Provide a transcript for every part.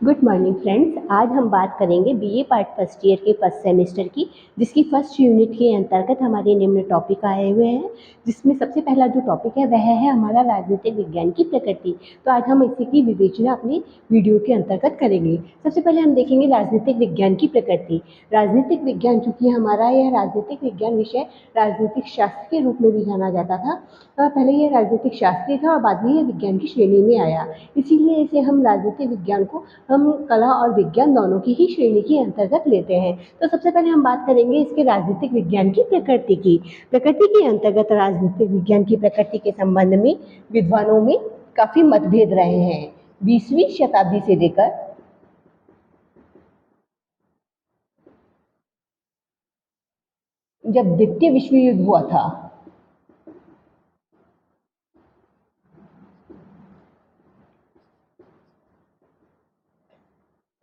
Good morning friends. आज हम बात करेंगे बीए पार्ट फर्स्ट ईयर के फर्स्ट सेमेस्टर की, जिसकी फर्स्ट यूनिट के अंतर्गत हमारे निम्न टॉपिक आए हुए हैं। जिसमें सबसे पहला जो टॉपिक है वह है हमारा राजनीतिक विज्ञान की प्रकृति। तो आज हम इसी की विवेचना अपनी वीडियो के अंतर्गत करेंगे। सबसे पहले हम देखेंगे राजनीतिक विज्ञान की प्रकृति। राजनीतिक विज्ञान चूँकि हमारा यह राजनीतिक विज्ञान विषय राजनीतिक शास्त्र के रूप में भी जाना जाता था। पहले यह राजनीतिक शास्त्र था और बाद में यह विज्ञान की श्रेणी में आया। इसीलिए इसे हम राजनीतिक विज्ञान को हम कला और विज्ञान दोनों की ही श्रेणी के अंतर्गत लेते हैं। तो सबसे पहले हम बात करेंगे इसके राजनीतिक विज्ञान की प्रकृति की। प्रकृति के अंतर्गत राजनीतिक विज्ञान की प्रकृति के संबंध में विद्वानों में काफी मतभेद रहे हैं। 20वीं शताब्दी से लेकर जब द्वितीय विश्व युद्ध हुआ था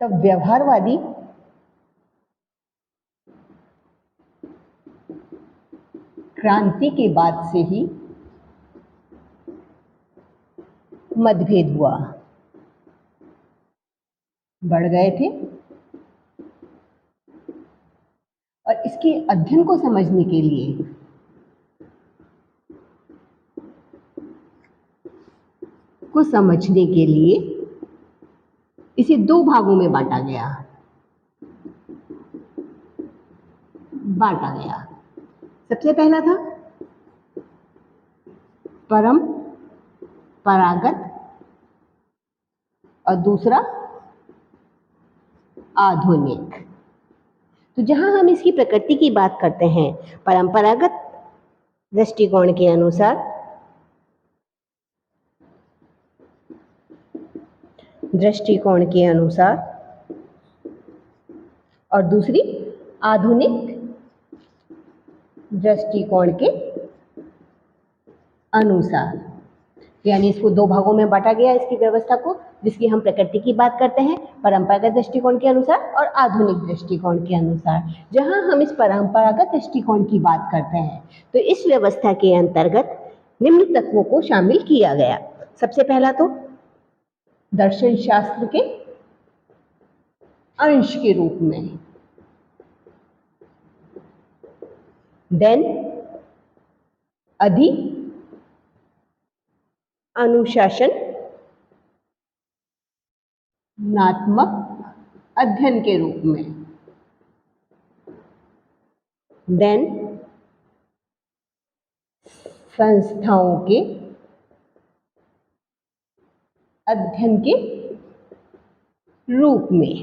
तब व्यवहारवादी क्रांति के बाद से ही मतभेद हुआ, बढ़ गए थे। और इसके अध्ययन को समझने के लिए इसे दो भागों में बांटा गया। सबसे पहला था परंपरागत और दूसरा आधुनिक। तो जहां हम इसकी प्रकृति की बात करते हैं, परंपरागत दृष्टिकोण के अनुसार और दूसरी आधुनिक दृष्टिकोण के अनुसार, यानी इसको दो भागों में बांटा गया इसकी व्यवस्था को, जिसकी हम प्रकृति की बात करते हैं परंपरागत दृष्टिकोण के अनुसार और आधुनिक दृष्टिकोण के अनुसार। जहां हम इस परंपरागत दृष्टिकोण की बात करते हैं तो इस व्यवस्था के अंतर्गत निम्न तत्वों को शामिल किया गया। सबसे पहला तो दर्शन शास्त्र के अंश के रूप में, देन अनुशासनात्मक अध्ययन के रूप में, देन संस्थाओं के अध्ययन के रूप में,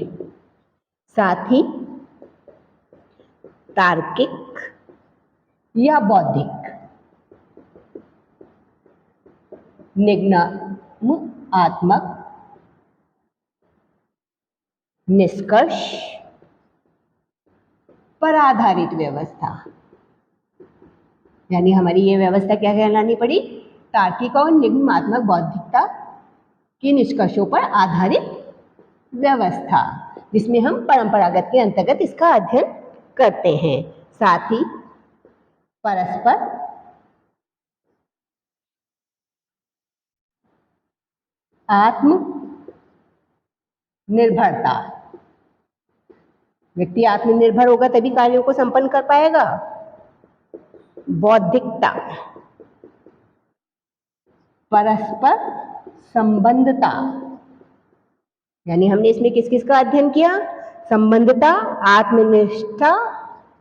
साथ ही तार्किक या बौद्धिक निगमनात्मक निष्कर्ष पर आधारित व्यवस्था। यानी हमारी ये व्यवस्था क्या कहलानी पड़ी? तार्किक और निगमनात्मक बौद्धिकता के निष्कर्षों पर आधारित व्यवस्था, जिसमें हम परंपरागत के अंतर्गत इसका अध्ययन करते हैं। साथ ही परस्पर आत्मनिर्भरता, व्यक्ति आत्मनिर्भर होगा तभी कार्यों को संपन्न कर पाएगा। बौद्धिकता, परस्पर संबंधता, यानी हमने इसमें किस किस का अध्ययन किया? संबंधता, आत्मनिष्ठा,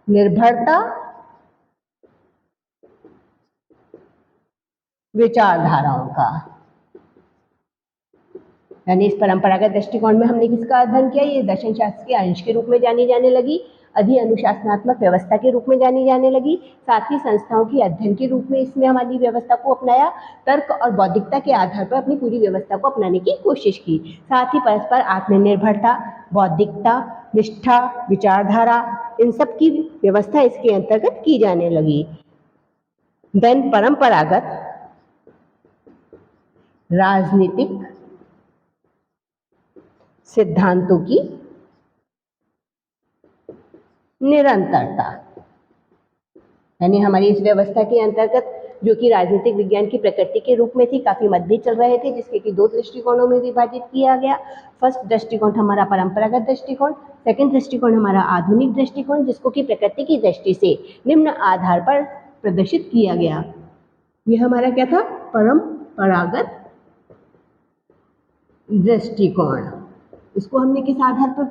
निर्भरता, विचारधाराओं का। यानी इस परंपरागत दृष्टिकोण में हमने किसका अध्ययन किया? ये दर्शन शास्त्र के अंश के रूप में जानी जाने लगी, अधि अनुशासनात्मक व्यवस्था के रूप में जानी जाने लगी, साथ ही संस्थाओं की अध्ययन के रूप में इसमें हमारी व्यवस्था को अपनाया, तर्क और बौद्धिकता के आधार पर अपनी पूरी व्यवस्था को अपनाने की कोशिश की, साथ ही परस्पर आत्मनिर्भरता, बौद्धिकता, निष्ठा, विचारधारा, इन सब की व्यवस्था इसके अंतर्गत की जाने लगी। देन परंपरागत राजनीतिक सिद्धांतों की निरंतरता, यानी हमारी इस व्यवस्था के अंतर्गत जो कि राजनीतिक विज्ञान की प्रकृति के रूप में थी। काफ़ी मतभेद चल रहे थे, जिसके कि दो दृष्टिकोणों में विभाजित किया गया। फर्स्ट दृष्टिकोण हमारा परंपरागत दृष्टिकोण, सेकंड दृष्टिकोण हमारा आधुनिक दृष्टिकोण, जिसको कि प्रकृति की दृष्टि से निम्न आधार पर प्रदर्शित किया गया। यह हमारा क्या था? परंपरागत दृष्टिकोण। इसको हमने किस आधार पर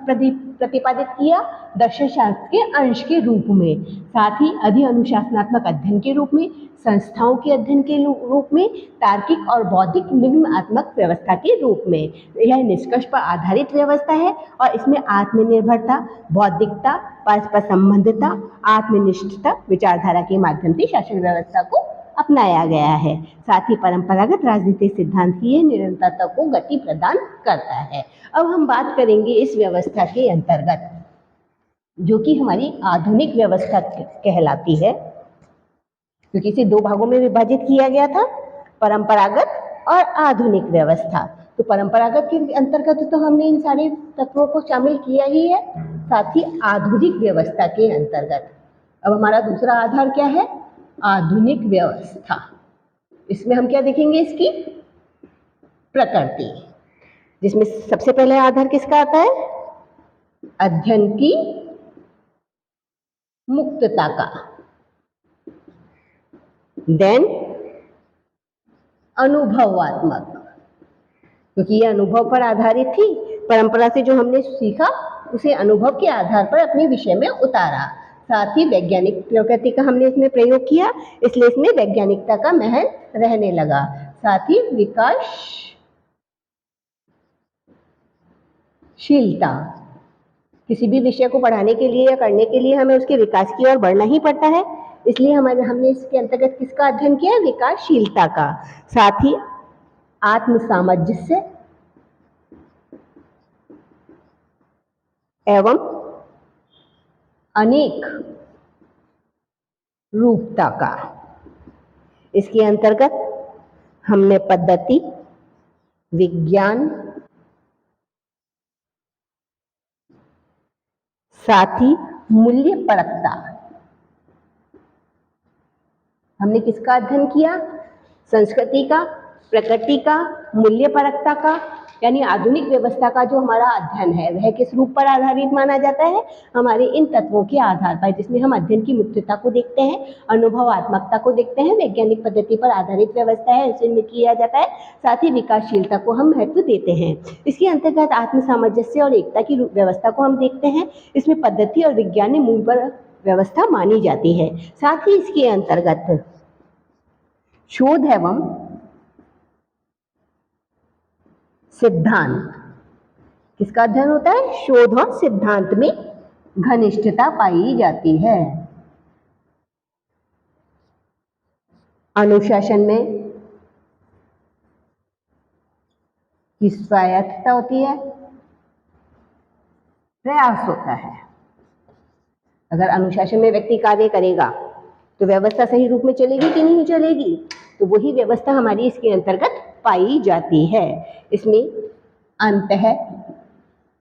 प्रतिपादित किया? दर्शन शास्त्र के अंश के रूप में, साथ ही अधिअनुशासनात्मक अध्ययन के रूप में, संस्थाओं के अध्ययन के रूप में, तार्किक और बौद्धिक निगमात्मक व्यवस्था के रूप में। यह निष्कर्ष पर आधारित व्यवस्था है और इसमें आत्मनिर्भरता, बौद्धिकता, परस्पर संबंधता, आत्मनिष्ठता विचारधारा के माध्यम से शासन व्यवस्था को अपनाया गया है। साथ ही परंपरागत राजनीतिक सिद्धांत की यह निरंतरता को गति प्रदान करता है। अब हम बात करेंगे इस व्यवस्था के अंतर्गत, जो कि हमारी आधुनिक व्यवस्था कहलाती है, क्योंकि इसे दो भागों में विभाजित किया गया था, परंपरागत और आधुनिक व्यवस्था। तो परंपरागत के अंतर्गत तो हमने इन सारे तत्वों को शामिल किया ही है, साथ ही आधुनिक व्यवस्था के अंतर्गत अब हमारा दूसरा आधार क्या है? आधुनिक व्यवस्था। इसमें हम क्या देखेंगे? इसकी प्रकृति, जिसमें सबसे पहले आधार किसका आता है? अध्ययन की मुक्तता का, देन अनुभवात्मक, क्योंकि यह अनुभव पर आधारित थी। परंपरा से जो हमने सीखा उसे अनुभव के आधार पर अपने विषय में उतारा। साथ ही वैज्ञानिक प्रकृति का हमने इसमें प्रयोग किया, इसलिए इसमें वैज्ञानिकता का महल रहने लगा। साथ ही विकासशीलता, किसी भी विषय को पढ़ाने के लिए या करने के लिए हमें उसके विकास की ओर बढ़ना ही पड़ता है, इसलिए हमने इसके अंतर्गत किसका अध्ययन किया? विकासशीलता का। साथ ही आत्मसामंजस्य एवं अनेक रूपता का। इसके अंतर्गत हमने पद्धति, विज्ञान, साथ ही मूल्यपरकता, हमने किसका अध्ययन किया? संस्कृति का, प्रकृति का, मूल्यपरकता का, यानी आधुनिक व्यवस्था का जो हमारा अध्ययन है वह किस रूप पर आधारित माना जाता है? हमारे इन तत्वों के आधार पर, जिसमें हम अध्ययन की मुक्तता को देखते हैं, अनुभवात्मकता को देखते हैं, वैज्ञानिक पद्धति पर आधारित व्यवस्था है इसमें किया जाता है, साथ ही विकासशीलता को हम महत्व देते हैं। इसके अंतर्गत आत्मसामंजस्य और एकता की व्यवस्था को हम देखते हैं, इसमें पद्धति और विज्ञान मूल पर व्यवस्था मानी जाती है। साथ ही इसके अंतर्गत शोध एवं सिद्धांत, किसका अध्ययन होता है? शोध और सिद्धांत में घनिष्ठता पाई जाती है। अनुशासन में की स्वायत्तता होती है, प्रयास होता है। अगर अनुशासन में व्यक्ति कार्य करेगा तो व्यवस्था सही रूप में चलेगी कि नहीं चलेगी? तो वही व्यवस्था हमारी इसके अंतर्गत पाई जाती है। इसमें अंतः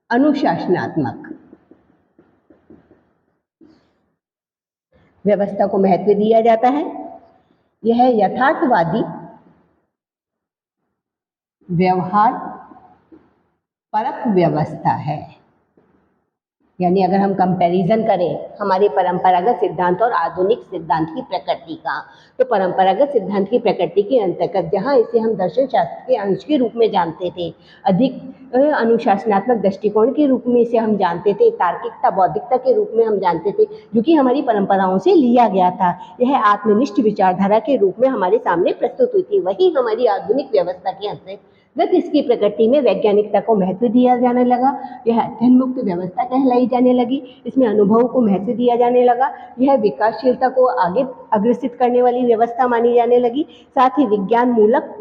अनुशासनात्मक व्यवस्था को महत्व दिया जाता है। यह यथार्थवादी, व्यवहार परक व्यवस्था है। यानी अगर हम कंपैरिजन करें हमारे परंपरागत सिद्धांत और आधुनिक सिद्धांत की प्रकृति का, तो परंपरागत सिद्धांत की प्रकृति के अंतर्गत जहाँ इसे हम दर्शन शास्त्र के अंश के रूप में जानते थे, अधिक अनुशासनात्मक दृष्टिकोण के रूप में इसे हम जानते थे, तार्किकता, बौद्धिकता के रूप में हम जानते थे, जो कि हमारी परंपराओं से लिया गया था। यह आत्मनिष्ठ विचारधारा के रूप में हमारे सामने प्रस्तुत हुई थी। वही हमारी आधुनिक व्यवस्था के अंतर्गत इसकी प्रकृति में वैज्ञानिकता को महत्व दिया जाने लगा। यह अध्ययन मुक्त व्यवस्था कहलाई जाने लगी। इसमें अनुभव को महत्व दिया जाने लगा। यह विकासशीलता को आगे अग्रसित करने वाली व्यवस्था मानी जाने लगी। साथ ही विज्ञान मूलक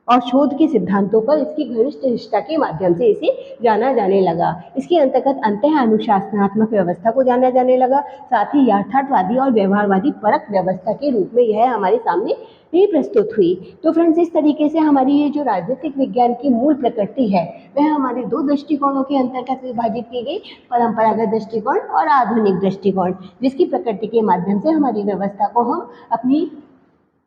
और शोध के सिद्धांतों पर इसकी घनिष्ठ निष्ठा के माध्यम से इसे जाना जाने लगा। इसके अंतर्गत अंतः अनुशासनात्मक व्यवस्था को जाना जाने लगा। साथ ही यथार्थवादी और व्यवहारवादी परक व्यवस्था के रूप में यह हमारे सामने ही प्रस्तुत हुई। तो फ्रेंड्स, इस तरीके से हमारी ये जो राजनीतिक विज्ञान की मूल प्रकृति है वह हमारे दो दृष्टिकोणों के अंतर्गत विभाजित की गई, परंपरागत दृष्टिकोण और आधुनिक दृष्टिकोण, जिसकी प्रकृति के माध्यम से हमारी व्यवस्था को हम अपनी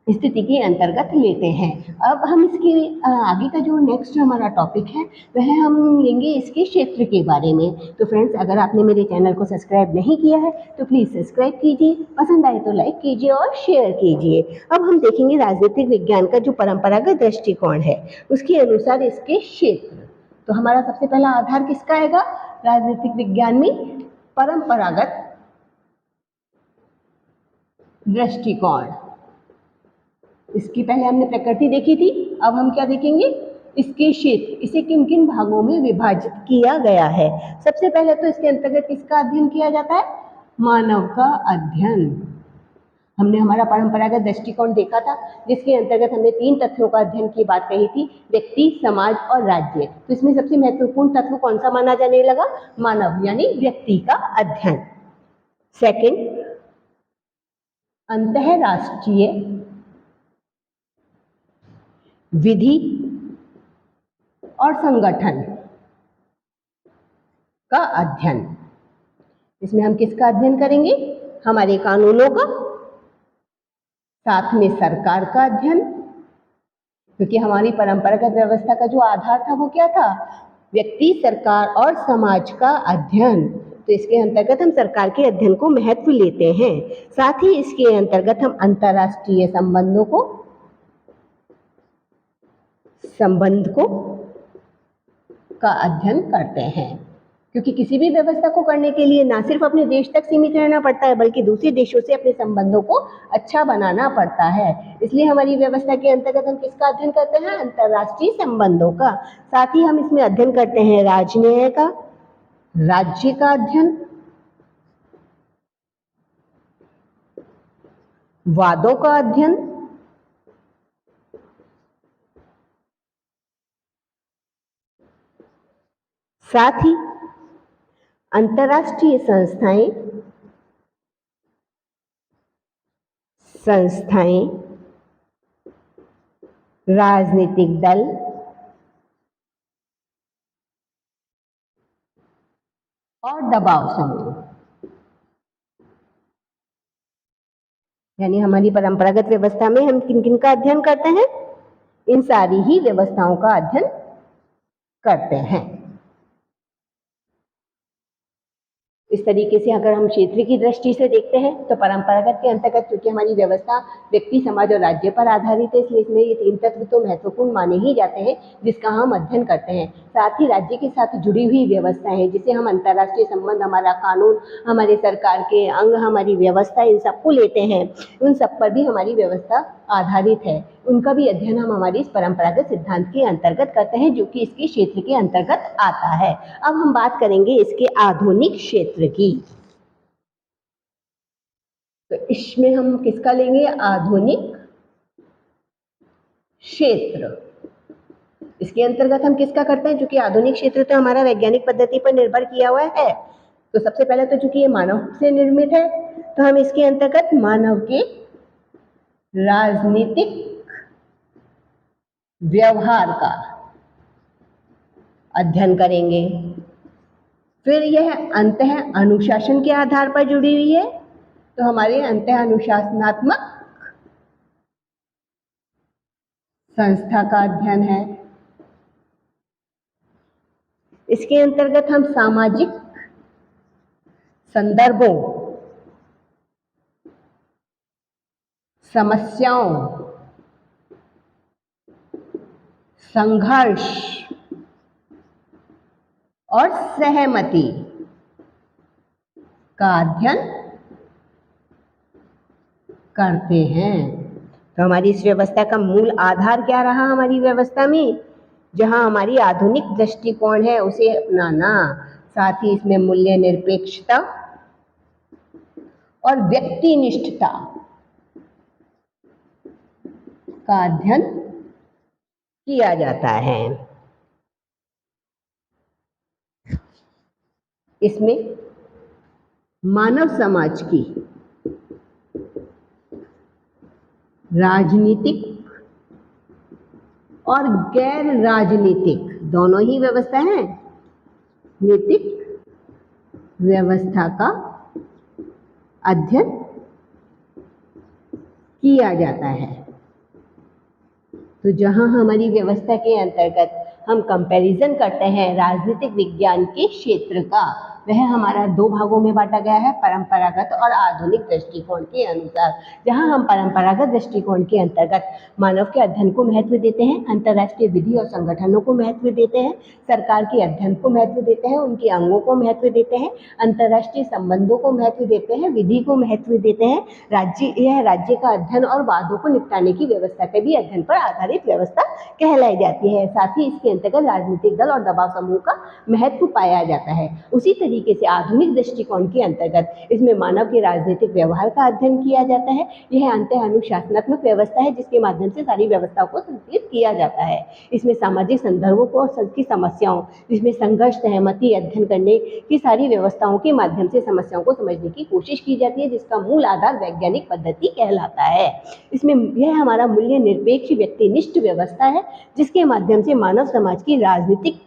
स्थिति के अंतर्गत लेते हैं। अब हम इसके आगे का जो नेक्स्ट हमारा टॉपिक है वह हम लेंगे इसके क्षेत्र के बारे में। तो फ्रेंड्स, अगर आपने मेरे चैनल को सब्सक्राइब नहीं किया है तो प्लीज़ सब्सक्राइब कीजिए, पसंद आए तो लाइक कीजिए और शेयर कीजिए। अब हम देखेंगे राजनीतिक विज्ञान का जो परंपरागत दृष्टिकोण है उसके अनुसार इसके क्षेत्र। तो हमारा सबसे पहला आधार किसका आएगा राजनीतिक विज्ञान में? परंपरागत दृष्टिकोण। इसकी पहले हमने प्रकृति देखी थी, अब हम क्या देखेंगे? इसके क्षेत्र, इसे किन किन भागों में विभाजित किया गया है। सबसे पहले तो इसके अंतर्गत किसका अध्ययन किया जाता है? मानव का अध्ययन। हमने हमारा परंपरागत दृष्टिकोण देखा था जिसके अंतर्गत हमने 3 तत्वों का अध्ययन की बात कही थी, व्यक्ति, समाज और राज्य। तो इसमें सबसे महत्वपूर्ण तत्व कौन सा माना जाने लगा? मानव, यानी व्यक्ति का अध्ययन। सेकंड, अंतरराष्ट्रीय विधि और संगठन का अध्ययन। इसमें हम किसका अध्ययन करेंगे? हमारे कानूनों का, साथ में सरकार का अध्ययन, क्योंकि हमारी परंपरागत व्यवस्था का जो आधार था वो क्या था? व्यक्ति, सरकार और समाज का अध्ययन। तो इसके अंतर्गत हम सरकार के अध्ययन को महत्व लेते हैं। साथ ही इसके अंतर्गत हम अंतरराष्ट्रीय संबंध का अध्ययन करते हैं, क्योंकि किसी भी व्यवस्था को करने के लिए ना सिर्फ अपने देश तक सीमित रहना पड़ता है बल्कि दूसरे देशों से अपने संबंधों को अच्छा बनाना पड़ता है। इसलिए हमारी व्यवस्था के अंतर्गत हम किसका अध्ययन करते हैं? अंतरराष्ट्रीय संबंधों का। साथ ही हम इसमें अध्ययन करते हैं राजन्याय का, राज्य का अध्ययन, वादों का अध्ययन, साथ ही अंतरराष्ट्रीय संस्थाएं, राजनीतिक दल और दबाव समूह। यानी हमारी परंपरागत व्यवस्था में हम किन किन का अध्ययन करते हैं? इन सारी ही व्यवस्थाओं का अध्ययन करते हैं। इस तरीके से अगर हम क्षेत्र की दृष्टि से देखते हैं तो परंपरागत के अंतर्गत चूंकि हमारी व्यवस्था व्यक्ति, समाज और राज्य पर आधारित है, इसलिए इसमें ये 3 तत्व तो महत्वपूर्ण माने ही जाते हैं जिसका हम अध्ययन करते हैं। साथ ही राज्य के साथ जुड़ी हुई व्यवस्थाएं हैं जिसे हम अंतर्राष्ट्रीय संबंध, हमारा कानून, हमारे सरकार के अंग, हमारी व्यवस्था, इन सबको लेते हैं। उन सब पर भी हमारी व्यवस्था आधारित है, उनका भी अध्ययन हम हमारी इस परंपरागत सिद्धांत के अंतर्गत करते हैं जो कि इसके क्षेत्र के अंतर्गत आता है। अब हम बात करेंगे इसके आधुनिक क्षेत्र की। तो इसमें हम किसका लेंगे? आधुनिक क्षेत्र। इसके अंतर्गत हम किसका करते हैं? चूंकि आधुनिक क्षेत्र तो हमारा वैज्ञानिक पद्धति पर निर्भर किया हुआ है, तो सबसे पहले तो चूंकि ये मानव से निर्मित है तो हम इसके अंतर्गत मानव के राजनीतिक व्यवहार का अध्ययन करेंगे। फिर यह अंतः अनुशासन के आधार पर जुड़ी हुई है, तो हमारे अंतः अनुशासनात्मक संस्था का अध्ययन है। इसके अंतर्गत हम सामाजिक संदर्भों, समस्याओं, संघर्ष और सहमति का अध्ययन करते हैं। तो हमारी इस व्यवस्था का मूल आधार क्या रहा? हमारी व्यवस्था में जहां हमारी आधुनिक दृष्टिकोण है उसे अपनाना, साथ ही इसमें मूल्य निरपेक्षता और व्यक्तिनिष्ठता का अध्ययन किया जाता है। इसमें मानव समाज की राजनीतिक और गैर राजनीतिक दोनों ही व्यवस्था है, नैतिक व्यवस्था का अध्ययन किया जाता है। तो जहाँ हमारी व्यवस्था के अंतर्गत हम कंपैरिजन करते हैं राजनीतिक विज्ञान के क्षेत्र का, वह हमारा दो भागों में बांटा गया है, परंपरागत और आधुनिक दृष्टिकोण के अनुसार। जहाँ हम परंपरागत दृष्टिकोण के अंतर्गत मानव के अध्ययन को महत्व देते हैं, अंतर्राष्ट्रीय विधि और संगठनों को महत्व देते हैं, सरकार के अध्ययन को महत्व देते हैं, उनके अंगों को महत्व देते हैं, अंतर्राष्ट्रीय संबंधों को महत्व देते हैं, विधि को महत्व देते हैं, राज्य का अध्ययन और वादों को निपटाने की व्यवस्था के भी अध्ययन पर आधारित व्यवस्था कहलाई जाती है। साथ ही इसके अंतर्गत राजनीतिक दल और दबाव समूह का महत्व पाया जाता है। उसी तरीके से आधुनिक दृष्टिकोण के अंतर्गत इसमें मानव के राजनीतिक व्यवहार का अध्ययन किया जाता है। यह अंतः अनुशासनात्मक व्यवस्था है जिसके माध्यम से सारी व्यवस्थाओं को संचालित किया जाता है। इसमें सामाजिक संदर्भों को और सबकी समस्याओं, जिसमें संघर्ष, सहमति, अध्ययन करने की सारी व्यवस्थाओं के माध्यम से समस्याओं को समझने की कोशिश की जाती है, जिसका मूल आधार वैज्ञानिक पद्धति कहलाता है। इसमें यह हमारा मूल्य निरपेक्ष व्यक्तिनिष्ठ व्यवस्था है जिसके माध्यम से मानव समाज की राजनीतिक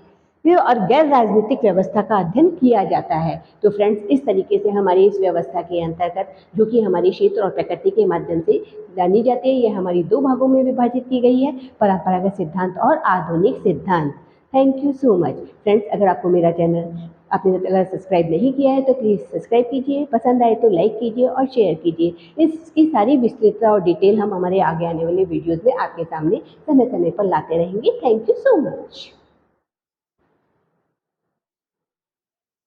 और गैर राजनीतिक व्यवस्था का अध्ययन किया जाता है। तो फ्रेंड्स, इस तरीके से हमारी इस व्यवस्था के अंतर्गत, जो कि हमारे क्षेत्र और प्रकृति के माध्यम से जानी जाती है, यह हमारी दो भागों में विभाजित की गई है, परंपरागत सिद्धांत और आधुनिक सिद्धांत। Thank you so much friends. अगर आपको मेरा चैनल आपने अगर सब्सक्राइब नहीं किया है तो प्लीज़ सब्सक्राइब कीजिए, पसंद आए तो लाइक कीजिए और शेयर कीजिए। इसकी सारी विस्तृतता और डिटेल हम हमारे आगे आने वाले वीडियोज़ में आपके सामने समय समय पर लाते रहेंगे। Thank you so much.